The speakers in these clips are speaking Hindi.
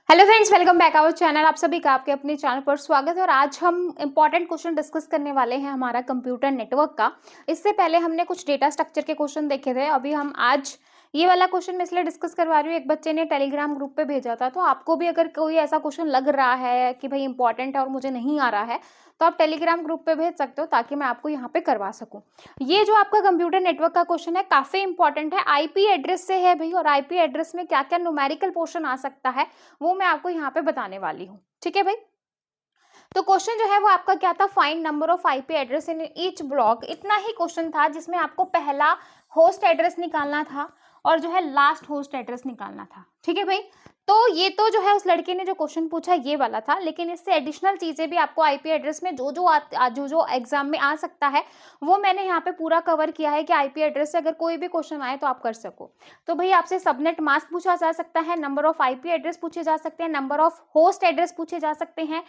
Hello friends, welcome back our channel. आप सभी का आपके अपने चैनल पर स्वागत है और आज हम इंपॉर्टेंट क्वेश्चन डिस्कस करने वाले हैं हमारा कंप्यूटर नेटवर्क का। इससे पहले हमने कुछ डेटा स्ट्रक्चर के क्वेश्चन देखे थे। अभी हम आज ये वाला क्वेश्चन मैं इसलिए डिस्कस करवा रही हूँ, एक बच्चे ने टेलीग्राम ग्रुप पे भेजा था, तो आपको भी अगर कोई ऐसा क्वेश्चन लग रहा है कि भाई इंपॉर्टेंट है और मुझे नहीं आ रहा है, तो आप टेलीग्राम ग्रुप पे भेज सकते हो ताकि मैं आपको यहाँ पे करवा सकूँ। ये जो आपका कंप्यूटर नेटवर्क का क्वेश्चन है काफी इंपॉर्टेंट है, आईपी एड्रेस से है भाई, और आईपी एड्रेस में क्या क्या न्यूमेरिकल पोर्शन आ सकता है वो मैं आपको यहाँ पे बताने वाली हूँ। ठीक है भाई, तो क्वेश्चन जो है वो आपका क्या था, find number of IP address in each block. इतना ही क्वेश्चन था जिसमें आपको पहला होस्ट एड्रेस निकालना था और जो है लास्ट होस्ट एड्रेस निकालना था। ठीक है भाई, तो ये तो जो है उस लड़के ने जो क्वेश्चन पूछा ये वाला था, लेकिन इससे एडिशनल चीजें भी आपको आईपी एड्रेस में जो एग्जाम में आ सकता है वो मैंने यहाँ पे पूरा कवर किया है कि आईपी एड्रेस से अगर कोई भी क्वेश्चन आए तो आप कर सको। तो भाई आपसे सबनेट मास्क पूछा जा सकता है, नंबर ऑफ आईपी एड्रेस पूछे जा सकते हैं, नंबर ऑफ होस्ट एड्रेस पूछे जा सकते हैं,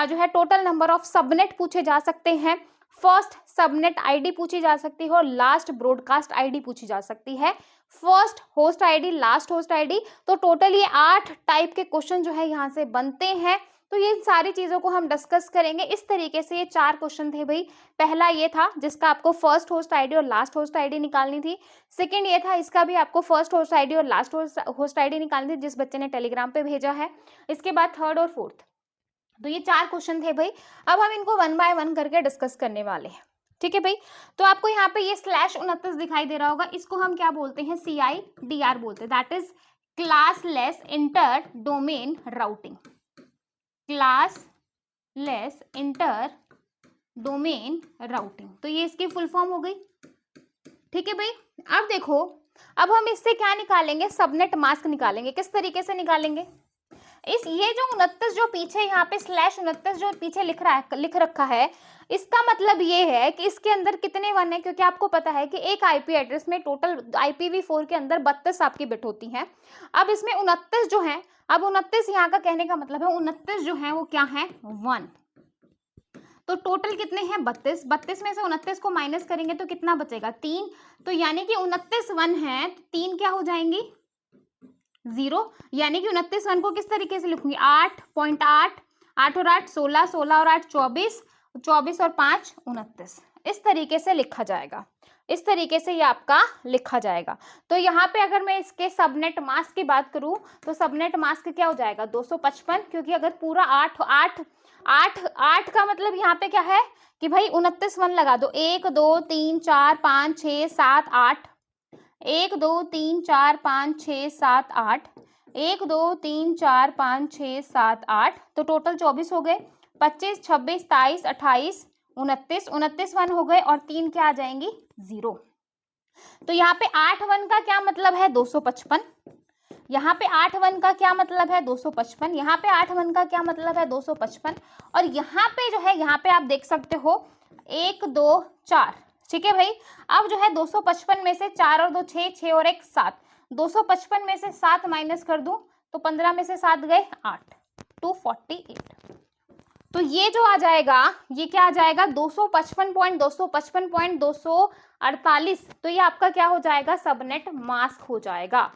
जो है टोटल नंबर ऑफ सबनेट पूछे जा सकते हैं, फर्स्ट सबनेट आईडी पूछी जा सकती है और लास्ट ब्रॉडकास्ट आईडी पूछी जा सकती है, first host ID, last host ID. तो टोटल ये 8 टाइप के क्वेश्चन जो है यहाँ से बनते हैं। तो ये सारी चीजों को हम डिस्कस करेंगे। इस तरीके से ये 4 क्वेश्चन थे भाई। पहला ये था जिसका आपको फर्स्ट होस्ट आईडी और लास्ट होस्ट आईडी निकालनी थी। सेकंड ये था, इसका भी आपको फर्स्ट होस्ट आईडी और लास्ट होस्ट आईडी निकालनी थी जिस बच्चे ने टेलीग्राम पे भेजा है। इसके बाद थर्ड और फोर्थ, तो ये 4 क्वेश्चन थे भाई। अब हम इनको 1 बाय 1 करके डिस्कस करने वाले हैं। ठीक है भाई, तो आपको यहाँ पे ये /29 दिखाई दे रहा होगा, इसको हम क्या बोलते हैं, CIDR बोलते हैं, that is classless inter domain routing. Classless inter domain routing, तो ये इसकी फुल फॉर्म हो गई। ठीक है भाई, अब देखो, अब हम इससे क्या निकालेंगे, सबनेट मास्क निकालेंगे। किस तरीके से निकालेंगे, इस ये जो 29 जो पीछे यहाँ पे /29 जो पीछे लिख रखा है, इसका मतलब ये है कि इसके अंदर कितने वन है, क्योंकि आपको पता है कि एक आईपी एड्रेस में टोटल IPv4 के अंदर 32 आपकी बिट होती हैं। अब इसमें 29 जो है, अब 29 यहाँ का कहने का मतलब है 29 जो है वो क्या है, 1। तो टोटल कितने हैं, 32। 32 में से 29 को माइनस करेंगे तो कितना बचेगा, 3। तो यानी कि 29 1 है तो 3 क्या हो जाएंगी, 0। यानी कि 29 वन को किस तरीके से लिखूंगी, 8.8, 8 और 8 16, 16 और 8 24, 24 और 5 29, इस तरीके से लिखा जाएगा। इस तरीके से ये आपका लिखा जाएगा। तो यहाँ पे अगर मैं इसके सबनेट मास्क की बात करूं तो सबनेट मास्क क्या हो जाएगा, 255, क्योंकि अगर पूरा 8 8 8 8 का मतलब यहाँ पे क्या है कि भाई 29 वन लगा दो, 1 2 3 4 5 6 7 8, 1 2 3 4 5 6 7 8, 1 2 3 4 5 6 7 8, तो टोटल 24 हो गए। 25 26 23 28 29, 29 वन हो गए और 3 क्या आ जाएंगी, 0। तो यहाँ पे 8 वन का क्या मतलब है, 255। यहाँ पे 8 वन का क्या मतलब है, 255। यहाँ पे 8 वन का क्या मतलब है, 255। और यहाँ पे जो है, यहाँ पे आप देख सकते हो 1 2 4। ठीक है भाई, अब जो है 255 में से 4 और 2 6, 6 और 1 7, 255 में से 7 माइनस कर दूं तो 15 में से 7 गए 8, 248। तो ये जो आ जाएगा, ये क्या आ जाएगा, 255.255.248। तो ये आपका क्या हो जाएगा, सबनेट मास्क हो जाएगा।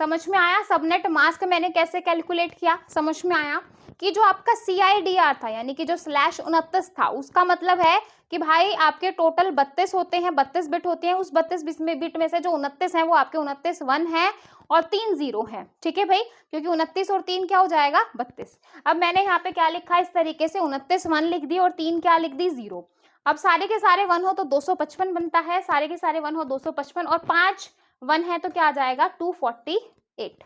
समझ में आया, सबनेट मास्क मैंने कैसे कैलकुलेट किया, समझ में आया कि जो आपका CIDR था यानी कि जो /29 था, उसका मतलब है कि भाई आपके टोटल 32 होते हैं, 32 बिट होती हैं, उस 32 बिट में से जो 29 है वो आपके 29 1 है और 3 0 है। ठीक है भाई, क्योंकि 29 और 3 क्या हो जाएगा, 32। अब मैंने यहाँ पे क्या लिखा, इस तरीके से 29 1 लिख दी और 3 क्या लिख दी, 0। अब सारे के सारे 1 हो तो 255 बनता है, सारे के सारे 1 हो 255 और 5 1 है तो क्या आ जाएगा, 248।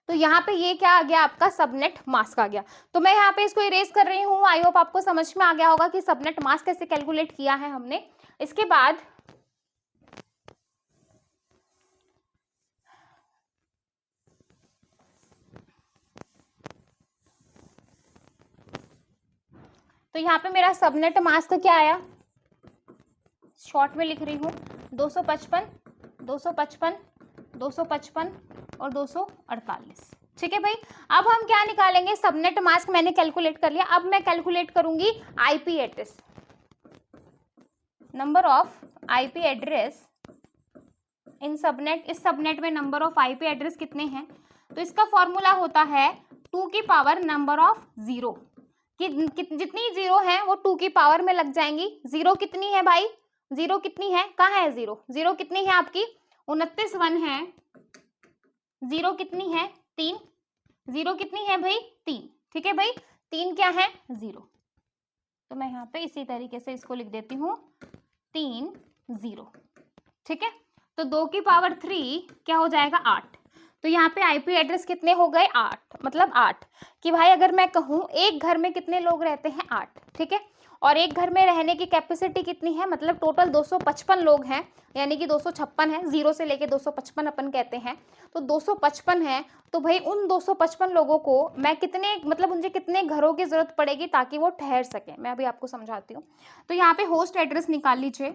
तो यहाँ पे ये क्या आ गया, आपका सबनेट मास्क आ गया। तो मैं यहाँ पे इसको इरेज कर रही हूँ। आई होप आपको समझ में आ गया होगा कि सबनेट मास्क कैसे कैलकुलेट किया है हमने। इसके बाद तो यहाँ पे मेरा सबनेट मास्क क्या आया, शॉर्ट में लिख रही हूँ, 255 255 255 और 248। ठीक है भाई, अब हम क्या निकालेंगे, सबनेट मास्क मैंने कैलकुलेट कर लिया। अब मैं कैलकुलेट करूंगी IP address, number of IP address in subnet. इस सबनेट में नंबर ऑफ आईपी एड्रेस कितने हैं, तो इसका फॉर्मूला होता है 2 की पावर नंबर ऑफ जीरो, कि जितनी जीरो है वो 2 की पावर में लग जाएंगी। जीरो कितनी है भाई, जीरो कितनी है, कहाँ है जीरो, जीरो कितनी है आपकी 29 वन है, जीरो कितनी है 3, जीरो कितनी है भाई 3, ठीक है भाई 3 क्या है जीरो। तो मैं यहाँ पे इसी तरीके से इसको लिख देती हूँ 3 0, ठीक है। तो 2 की पावर 3 क्या हो जाएगा 8। तो यहाँ पे आईपी एड्रेस कितने हो गए 8, मतलब 8, कि भाई अगर मैं कहूँ एक घर में कितने लोग रहते हैं 8, ठीक है, और एक घर में रहने की कैपेसिटी कितनी है, मतलब टोटल 255 लोग हैं, यानी कि 256 है, 0 से लेके 255 अपन कहते हैं, तो 255 है। तो भाई उन 255 लोगों को मैं कितने, मतलब उनसे कितने घरों की जरूरत पड़ेगी ताकि वो ठहर सके, मैं अभी आपको समझाती हूँ। तो यहाँ पे होस्ट एड्रेस निकाल लीजिए,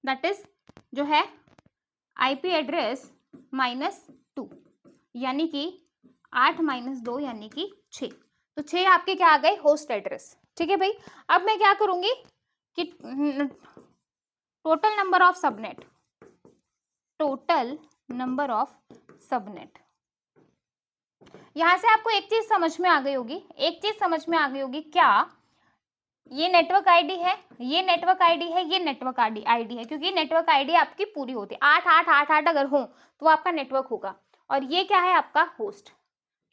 दैट इज जो है आईपी एड्रेस -2, यानी कि 8 - 2 यानी कि 6। तो 6 आपके क्या आ गए होस्ट एड्रेस, ठीक है भाई। अब मैं क्या करूंगी कि total number of subnet, total number of subnet, यहां से आपको एक चीज समझ में आ गई होगी, एक चीज समझ में आ गई होगी, क्या ये नेटवर्क आईडी है, ये नेटवर्क आईडी है, ये नेटवर्क आईडी है, क्योंकि नेटवर्क आईडी आपकी पूरी होती है 8 8 8 8 अगर हो तो आपका नेटवर्क होगा। और ये क्या है आपका होस्ट,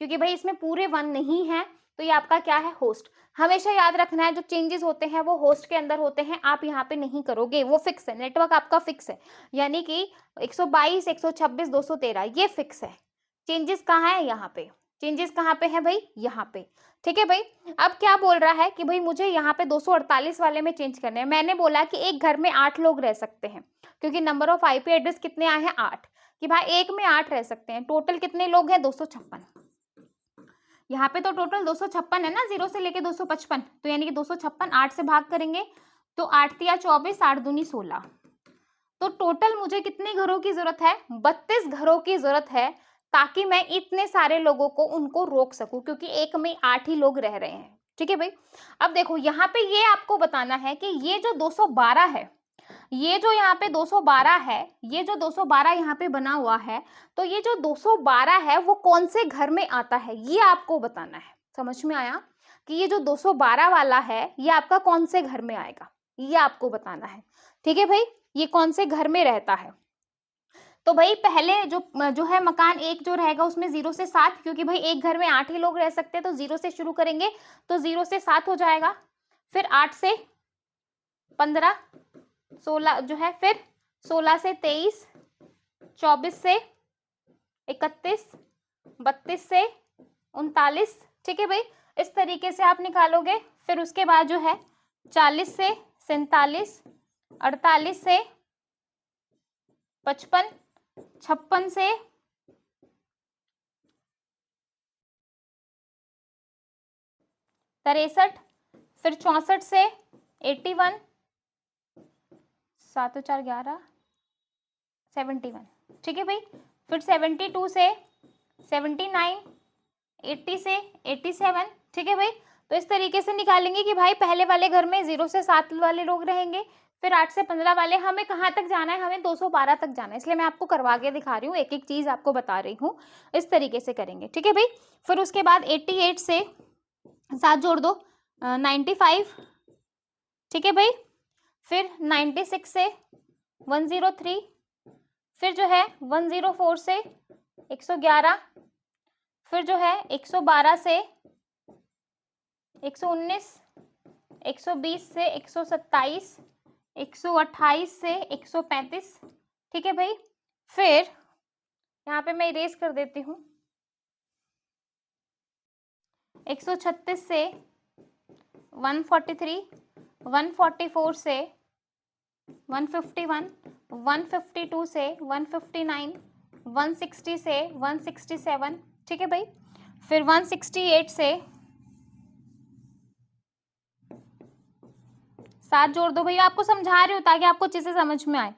क्योंकि भाई इसमें पूरे 1 नहीं है, तो ये आपका क्या है होस्ट। हमेशा याद रखना है जो चेंजेस होते हैं वो होस्ट के अंदर होते हैं, आप यहाँ पे नहीं करोगे, वो फिक्स है, नेटवर्क आपका फिक्स है, यानी कि 122 126 213 ये फिक्स है। चेंजेस कहाँ है, यहाँ पे चेंजेस कहाँ पे है भाई, यहाँ पे, ठीक है भाई। अब क्या बोल रहा है कि भाई मुझे यहाँ पे 248 वाले में चेंज करने हैं। मैंने बोला कि एक घर में 8 लोग रह सकते हैं, क्योंकि नंबर ऑफ आईपी एड्रेस कितने आए हैं 8, कि भाई एक में 8 रह सकते हैं, टोटल कितने लोग हैं 256। यहाँ पे तो टोटल 256 है ना, 0 से लेके 255, तो यानी कि 256 8 से भाग करेंगे तो 8 तिया 24, 8 दूनी 16, तो टोटल मुझे कितने घरों की जरूरत है 32 घरों की जरूरत है, ताकि मैं इतने सारे लोगों को उनको रोक सकूं, क्योंकि एक में 8 ही लोग रह रहे हैं, ठीक है भाई। अब देखो यहाँ पे ये आपको बताना है कि ये जो 212 है, ये जो यहाँ पे 212 है, ये जो 212 यहाँ पे बना हुआ है, तो ये जो 212 है वो कौन से घर में आता है, ये आपको बताना है। समझ में आया कि ये जो 212 वाला है ये आपका कौन से घर में आएगा, ये आपको बताना है, ठीक है भाई, ये कौन से घर में रहता है। तो भाई पहले जो है मकान एक जो रहेगा उसमें 0 से 7, क्योंकि भाई एक घर में 8 ही लोग रह सकते हैं, तो 0 से शुरू करेंगे तो 0 से 7 हो जाएगा, फिर 8 से 15 16 जो है, फिर 16 से 23, 24 से 31, 32 से 39, ठीक है भाई, इस तरीके से आप निकालोगे। फिर उसके बाद जो है 40 से 47, 48 से 55, 56 से 63, फिर 64 से 81, 7 और 4 11, 71, ठीक है भाई, फिर 72 से 79, 80 से 87, ठीक है भाई। तो इस तरीके से निकालेंगे कि भाई पहले वाले घर में 0 से 7 वाले लोग रहेंगे, फिर 8 से 15 वाले, हमें कहाँ तक जाना है, हमें 212 तक जाना है, इसलिए मैं आपको करवा के दिखा रही हूँ, एक एक चीज आपको बता रही हूँ, इस तरीके से करेंगे, ठीक है भाई। फिर उसके बाद 88 से 7 जोड़ दो 95, ठीक है भाई, फिर 96 से 103, फिर जो है 104 से 111, फिर जो है 112 से 119, 120 से 127, 128 से 135, ठीक है भाई। फिर यहाँ पे मैं इरेज कर देती हूँ, 136 से 143, 144 से 151, 152 से 159, 160 से 167, ठीक है भाई, फिर 168 से 7 जोड़ दो, भैया आपको समझा रही हूँ ताकि आपको चीजें समझ में आए,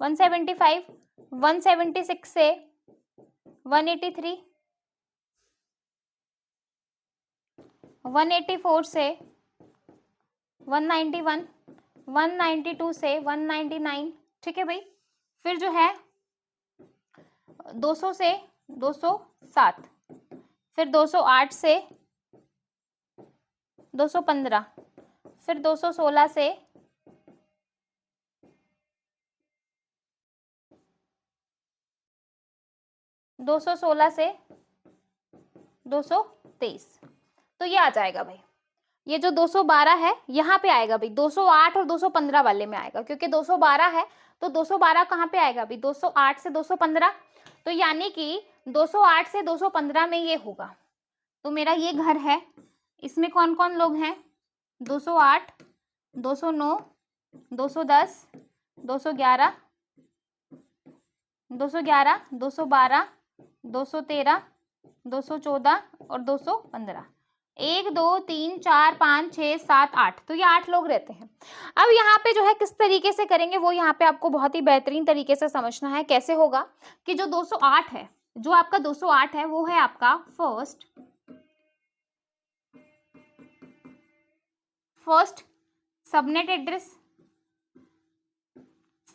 175, 176 से 183, 184 से 191, 192 से 199, ठीक है भाई। फिर जो है 200 से 207, फिर 208 से 215, फिर 216 से 223, तो ये आ जाएगा भाई। ये जो 212 है यहाँ पे आएगा भाई, 208 और 215 वाले में आएगा, क्योंकि 212 है तो 212 कहाँ पे आएगा भाई, 208 से 215, तो यानी कि 208 से 215 में ये होगा। तो मेरा ये घर है, इसमें कौन कौन लोग हैं, 208, 209, 210, 211, 211, 212, 213, 214 और 215, 1 2 3 4 5 6 7 8, तो ये 8 लोग रहते हैं। अब यहाँ पे जो है किस तरीके से करेंगे वो यहाँ पे आपको बहुत ही बेहतरीन तरीके से समझना है। कैसे होगा कि जो 208 है, जो आपका 208 है वो है आपका first subnet address.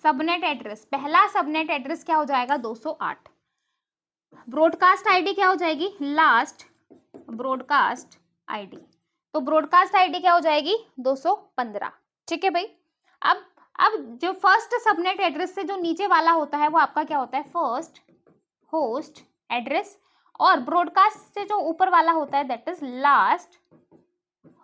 Subnet address, पहला सबनेट एड्रेस क्या हो जाएगा, 208। ब्रॉडकास्ट आईडी क्या हो जाएगी, लास्ट ब्रॉडकास्ट आईडी, तो ब्रॉडकास्ट आईडी क्या हो जाएगी, 215। ठीक है भाई। अब जो फर्स्ट सबनेट एड्रेस से जो नीचे वाला होता है वो आपका क्या होता है, फर्स्ट होस्ट एड्रेस, और ब्रॉडकास्ट से जो ऊपर वाला होता है that is last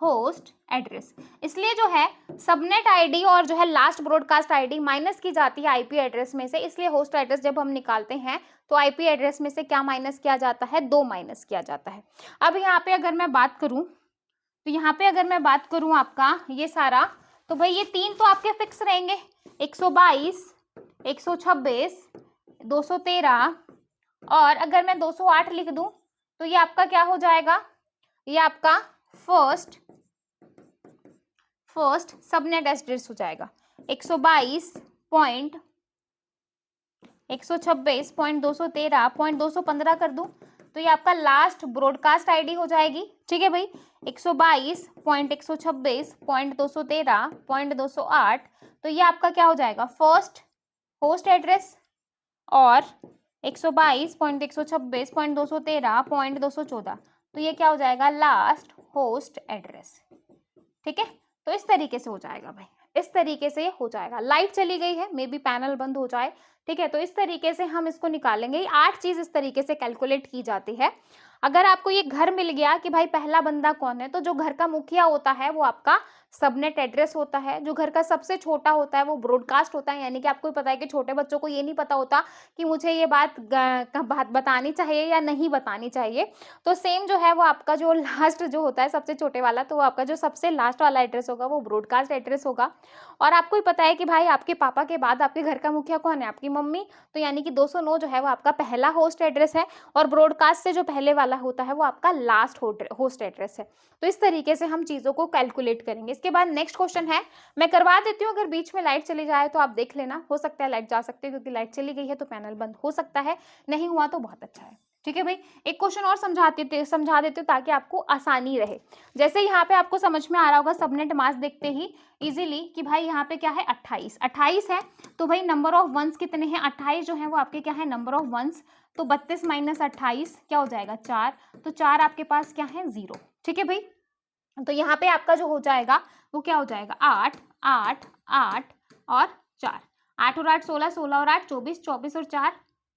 host address. इसलिए जो है सबनेट आईडी और जो है लास्ट ब्रॉडकास्ट आईडी माइनस की जाती है आईपी एड्रेस में से, इसलिए होस्ट एड्रेस जब हम निकालते हैं तो आईपी एड्रेस में से क्या माइनस किया जाता है, 2 माइनस किया जाता है। अब यहाँ पे अगर मैं बात करूं तो यहाँ पे अगर मैं बात करूं आपका ये सारा, तो भाई ये 3 तो आपके फिक्स रहेंगे, 122, 126, 213, और अगर मैं 208 लिख दूं तो ये आपका क्या हो जाएगा, ये आपका फर्स्ट सबनेट एड्रेस हो जाएगा। 122.126.213.215 कर दूं तो ये आपका लास्ट ब्रॉडकास्ट आईडी हो जाएगी। ठीक है भाई, 122.126.213.208, तो ये आपका क्या हो जाएगा, फर्स्ट होस्ट एड्रेस, और 122.126.213.214, तो ये क्या हो जाएगा, लास्ट होस्ट एड्रेस। ठीक है, तो इस तरीके से हो जाएगा भाई, इस तरीके से हो जाएगा। लाइट चली गई है, मे बी पैनल बंद हो जाए। ठीक है, तो इस तरीके से हम इसको निकालेंगे। 8 चीज इस तरीके से कैलकुलेट की जाती है। अगर आपको ये घर मिल गया कि भाई पहला बंदा कौन है, तो जो घर का मुखिया होता है वो आपका सबनेट एड्रेस होता है। जो घर का सबसे छोटा होता है वो ब्रॉडकास्ट होता है, यानी कि आपको पता है कि छोटे बच्चों को ये नहीं पता होता कि मुझे ये बात बतानी चाहिए या नहीं बतानी चाहिए। तो सेम जो है वो आपका जो लास्ट जो होता है सबसे छोटे वाला, तो वो आपका जो सबसे लास्ट वाला एड्रेस होगा वो ब्रॉडकास्ट एड्रेस होगा। और आपको ही पता है कि भाई आपके पापा के बाद आपके घर का मुखिया कौन है, आपकी मम्मी, तो यानी कि 209 जो है वो आपका पहला होस्ट एड्रेस है, और ब्रॉडकास्ट से जो पहले वाला होता है वो आपका लास्ट होस्ट एड्रेस है। तो इस तरीके से हम चीजों को कैलकुलेट करेंगे। इसके बाद नेक्स्ट क्वेश्चन है, मैं करवा देती हूँ, अगर बीच में लाइट चली जाए तो आप देख लेना, हो सकता है लाइट जा सकती है, क्योंकि लाइट चली गई है तो पैनल बंद हो सकता है, नहीं हुआ तो बहुत अच्छा है। ठीक है भाई, एक क्वेश्चन और समझा देते हूँ ताकि आपको आसानी रहे। जैसे यहाँ पे आपको समझ में आ रहा होगा सबनेट मास्क देखते ही इजीली कि भाई यहाँ पे क्या है, 28 है, तो भाई नंबर ऑफ वंस कितने हैं, 28 जो है वो आपके क्या है, नंबर ऑफ वंस, तो 32 माइनस 28 क्या हो जाएगा, 4, तो 4 आपके पास क्या है, 0। ठीक है भाई, तो यहाँ पे आपका जो हो जाएगा वो क्या हो जाएगा, 8 8 8 और 4, 8 और 8 16, 16 और 8 24, 24 और 4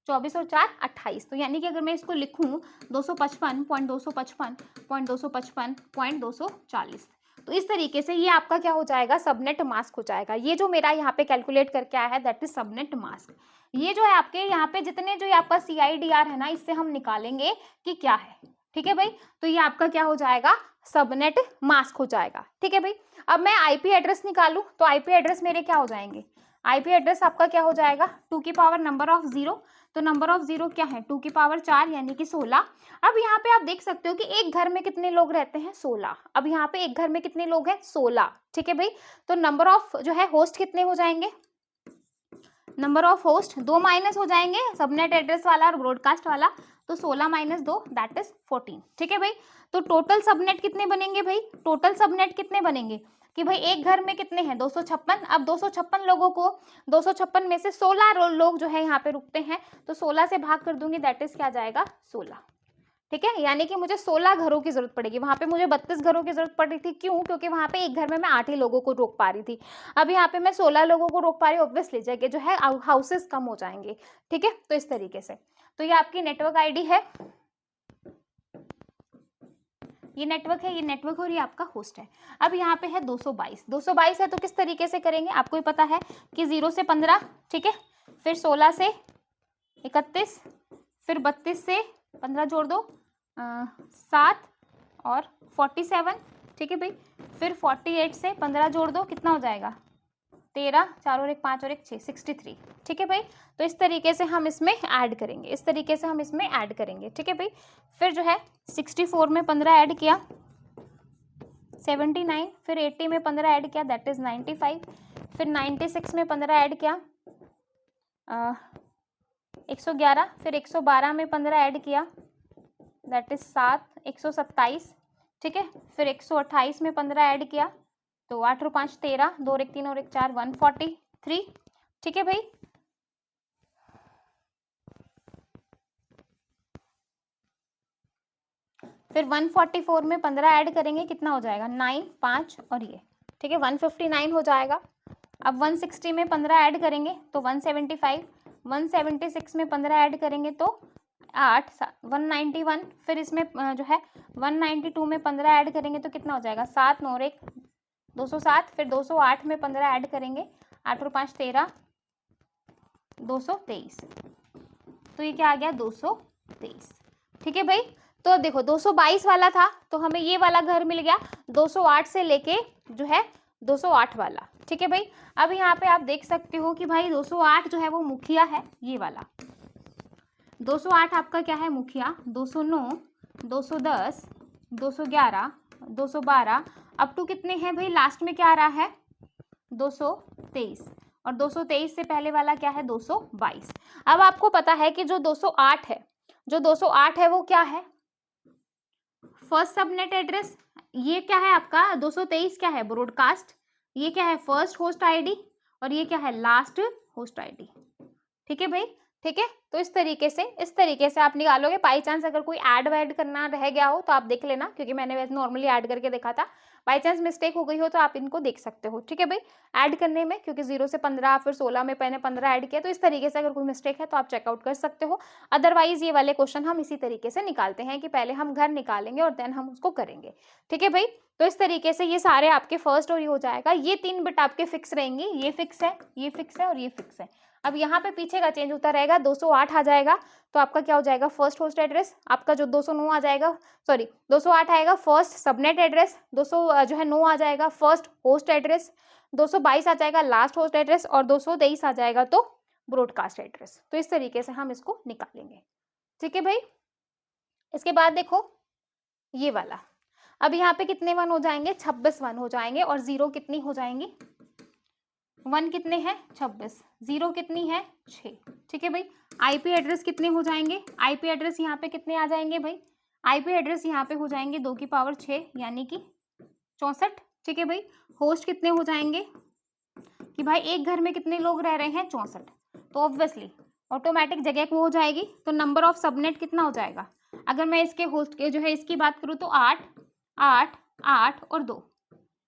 24 और 4 28। तो यानी कि अगर मैं इसको लिखूं 255.240, तो इस तरीके से ये आपका क्या हो जाएगा, सबनेट मास्क हो जाएगा। ये जो मेरा यहाँ पे कैलकुलेट करके आया है दैट इज सबनेट मास्क। ये जो है आपके यहाँ पे जितने जो आपका CIDR है ना, इससे हम निकालेंगे कि क्या है। ठीक है भाई, तो ये आपका क्या हो जाएगा, सबनेट मास्क हो जाएगा। ठीक है भाई, अब मैं IP एड्रेस निकालूं तो IP एड्रेस मेरे क्या हो जाएंगे, IP एड्रेस आपका क्या हो जाएगा, 2 की पावर नंबर ऑफ 0, तो नंबर ऑफ 0 क्या है, 2 की पावर 4 यानी कि 16। अब यहाँ पे आप देख सकते हो कि एक घर में कितने लोग रहते हैं, 16। अब यहाँ पे एक घर में कितने लोग हैं, 16। ठीक है भाई, तो नंबर ऑफ जो है होस्ट कितने हो जाएंगे, नंबर ऑफ होस्ट 2 माइनस हो जाएंगे, सबनेट एड्रेस वाला और ब्रॉडकास्ट वाला, तो 16 माइनस 2 दैट इज 14। ठीक है भाई, तो टोटल सबनेट कितने बनेंगे भाई, टोटल सबनेट कितने बनेंगे, कि भाई एक घर में कितने हैं 256। अब 256 लोगों को 256 में से 16 लोग जो है यहाँ पे रुकते हैं, तो 16 से भाग कर दूंगी, दैट इज क्या आ जाएगा 16। ठीक है, यानी कि मुझे 16 घरों की जरूरत पड़ेगी। वहां पे मुझे 32 घरों की जरूरत पड़ रही थी, क्यों? क्योंकि वहां पे एक घर में मैं 8 ही लोगों को रोक पा रही थी। अब यहाँ पे मैं 16 लोगों को रोक पा रही हूँ, ऑब्वियसली जगह जो है हाउसेस कम हो जाएंगे। ठीक है, तो इस तरीके से तो ये आपकी नेटवर्क आईडी है, ये नेटवर्क है, ये नेटवर्क और ये आपका होस्ट है। अब यहाँ पे है 222, 222 है तो किस तरीके से करेंगे, आपको ही पता है कि 0 से 15, ठीक है, फिर 16 से 31, फिर 32 से 15 जोड़ दो 7 और 47, ठीक है भाई, फिर 48 से 15 जोड़ दो, कितना हो जाएगा 13, 4 और 1 5 और 1 6, 63। ठीक है भाई, तो इस तरीके से हम इसमें ऐड करेंगे, इस तरीके से हम इसमें ऐड करेंगे। ठीक है भाई, फिर जो है 64 में 15 ऐड किया 79, फिर 80 में 15 ऐड किया दैट इज 95, फिर 96 में 15 ऐड किया 111, फिर 112 में 15 ऐड किया दैट इज 7, 127। ठीक है, फिर 128 में 15 ऐड किया तो 8 और 5 13, 2 और 1 3 और 1 4, 143। ठीक है भाई, फिर 144 में 15 ऐड करेंगे, कितना हो जाएगा 9 5 और ये, ठीक है 159 हो जाएगा। अब 160 में 15 ऐड करेंगे तो 175, 176 में 15 ऐड करेंगे तो 8 191, फिर इसमें जो है 192 में 15 ऐड करेंगे तो कितना हो जाएगा 7 9 और 1 207, फिर 208 में 15 ऐड करेंगे 8 और 5 13, 223, तो ये क्या आ गया 223। ठीक है भाई, तो देखो 222 वाला था तो हमें ये वाला घर मिल गया 208 से लेके जो है 208 वाला। ठीक है भाई, अब यहाँ पे आप देख सकते हो कि भाई 208 जो है वो मुखिया है, ये वाला 208 आपका क्या है मुखिया, 209 210 211 212 अप टू कितने हैं भाई, लास्ट में क्या आ रहा है 223, और 223 से पहले वाला क्या है 222। अब आपको पता है कि जो 208 है, जो 208 है वो क्या है, फर्स्ट सबनेट एड्रेस, ये क्या है आपका 223 क्या है ब्रॉडकास्ट, ये क्या है फर्स्ट होस्ट आईडी, और ये क्या है लास्ट होस्ट आईडी। ठीक है भाई, ठीक है, तो इस तरीके से आप निकालोगे। बाई चांस अगर कोई ऐड वैड करना रह गया हो तो आप देख लेना, क्योंकि मैंने वैसे नॉर्मली ऐड करके देखा था, बाई चांस मिस्टेक हो गई हो तो आप इनको देख सकते हो। ठीक है भाई, ऐड करने में, क्योंकि 0 से 15 फिर 16 में मैंने 15 ऐड किया, तो इस तरीके से अगर कोई मिस्टेक है तो आप चेकआउट कर सकते हो। अदरवाइज ये वाले क्वेश्चन हम इसी तरीके से निकालते हैं कि पहले हम घर निकालेंगे और देन हम उसको करेंगे। ठीक है भाई, तो इस तरीके से ये सारे आपके फर्स्ट और ये हो जाएगा, ये 3 बिट आपके फिक्स रहेंगे, ये फिक्स है, ये फिक्स है और ये फिक्स है। अब यहाँ पे पीछे का चेंज होता रहेगा, 208 आ जाएगा तो आपका क्या हो जाएगा फर्स्ट होस्ट एड्रेस, आपका जो 209 आ जाएगा, सॉरी 208 आएगा फर्स्ट सबनेट एड्रेस, 200 जो है 9 आ जाएगा फर्स्ट होस्ट एड्रेस, 222 आ जाएगा लास्ट होस्ट एड्रेस, और 223 आ जाएगा तो ब्रॉडकास्ट एड्रेस। तो इस तरीके से हम इसको निकालेंगे। ठीक है भाई, इसके बाद देखो ये वाला, अब यहाँ पे कितने 1 हो जाएंगे 26 1 हो जाएंगे, और 0 कितनी हो जाएंगी 1 कितने हैं 26, 0 कितनी है 6। ठीक है भाई, आईपी एड्रेस कितने हो जाएंगे, आईपी एड्रेस यहाँ पे कितने आ जाएंगे भाई, आईपी एड्रेस यहाँ पे हो जाएंगे 2 की पावर 6 यानी कि 64। ठीक है भाई, होस्ट कितने हो जाएंगे कि भाई एक घर में कितने लोग रह रहे हैं 64, तो ऑब्वियसली ऑटोमेटिक जगह को हो जाएगी, तो नंबर ऑफ सबनेट कितना हो जाएगा, अगर मैं इसके होस्ट के जो है इसकी बात करूँ तो 8 8 8 और 2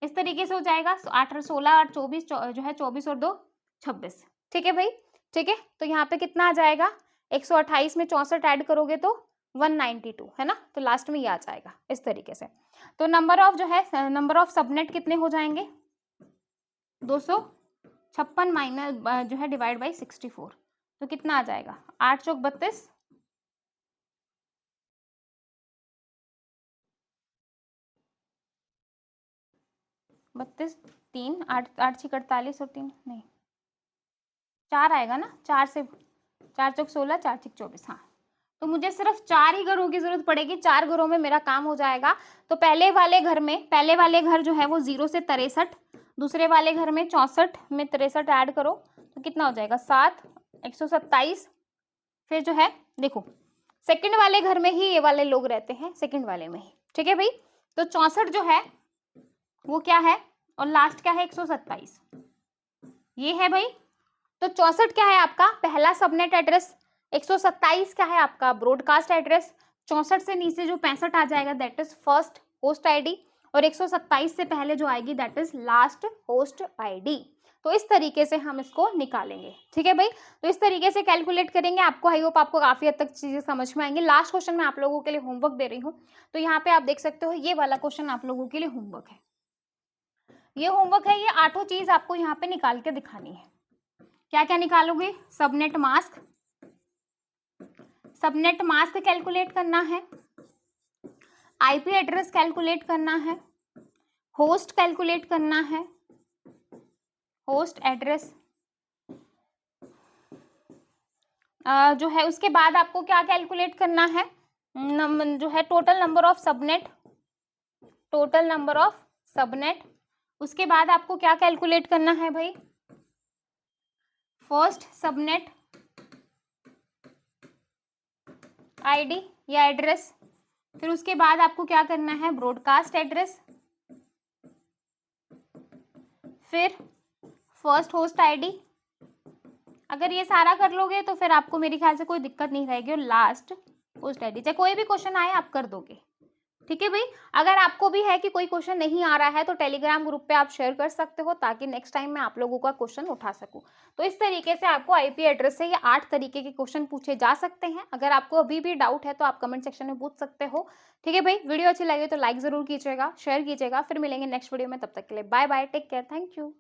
इस तरीके से हो जाएगा, 8 और 16 8 24 जो है 24 और 2 26। ठीक है भाई, ठीक है, तो यहाँ पे कितना आ जाएगा 128 में 64 ऐड करोगे तो 192 है ना, तो लास्ट में ये आ जाएगा इस तरीके से। तो नंबर ऑफ जो है नंबर ऑफ सबनेट कितने हो जाएंगे 256 माइनस जो है डिवाइड बाई 64, तो कितना आ जाएगा 8 चौक 32, 32 3 8 8 6 48 और 3 नहीं 4 आएगा ना, 4 से 4 चौक 16 4 6 24, हाँ, तो मुझे सिर्फ 4 ही घरों की जरूरत पड़ेगी, 4 घरों में मेरा काम हो जाएगा। तो पहले वाले घर जो है वो 0 से 63, दूसरे वाले घर में 64 में 63 ऐड करो तो कितना हो जाएगा 7 127, फिर जो है देखो सेकंड वाले घर में ही ये वाले लोग रहते हैं, सेकंड वाले में ही। ठीक है भाई, तो 64 जो है वो क्या है और लास्ट क्या है 127, ये है भाई। तो 64 क्या है आपका पहला सबनेट एड्रेस, 127 क्या है आपका ब्रॉडकास्ट एड्रेस, 64 से नीचे जो 65 आ जाएगा that is first host ID, और 127 से पहले जो आएगी that is last host ID. तो इस तरीके से हम इसको निकालेंगे, ठीक है भाई। तो इस तरीके से कैलकुलेट करेंगे, आपको आई होप आपको काफी हद तक चीजें समझ में आएंगी। लास्ट क्वेश्चन मैं आप लोगों के लिए होमवर्क दे रही हूँ, तो यहाँ पे आप देख सकते हो ये वाला क्वेश्चन आप लोगों के लिए होमवर्क है। ये होमवर्क है, ये 8 चीज आपको यहाँ पे निकाल के दिखानी है। क्या क्या निकालोगे, subnet mask, subnet mask calculate करना है, आईपी एड्रेस कैलकुलेट करना है, होस्ट कैलकुलेट करना है, होस्ट एड्रेस जो है उसके बाद आपको क्या कैलकुलेट करना है, जो है total number of subnet, total number of subnet. उसके बाद आपको क्या कैलकुलेट करना है भाई, फर्स्ट सबनेट आईडी या एड्रेस। फिर उसके बाद आपको क्या करना है, ब्रॉडकास्ट एड्रेस, फिर फर्स्ट होस्ट आईडी। अगर ये सारा कर लोगे तो फिर आपको मेरे ख्याल से कोई दिक्कत नहीं रहेगी, और लास्ट होस्ट आईडी। चाहे कोई भी क्वेश्चन आए आप कर दोगे, ठीक है भाई। अगर आपको भी है कि कोई क्वेश्चन नहीं आ रहा है तो टेलीग्राम ग्रुप पे आप शेयर कर सकते हो, ताकि नेक्स्ट टाइम मैं आप लोगों का क्वेश्चन उठा सकूं। तो इस तरीके से आपको आईपी एड्रेस से ये 8 तरीके के क्वेश्चन पूछे जा सकते हैं। अगर आपको अभी भी डाउट है तो आप कमेंट सेक्शन में पूछ सकते हो, ठीक है भाई। वीडियो अच्छी लगे तो लाइक जरूर कीजिएगा, शेयर कीजिएगा। फिर मिलेंगे नेक्स्ट वीडियो में, तब तक के लिए bye bye, take care, thank you.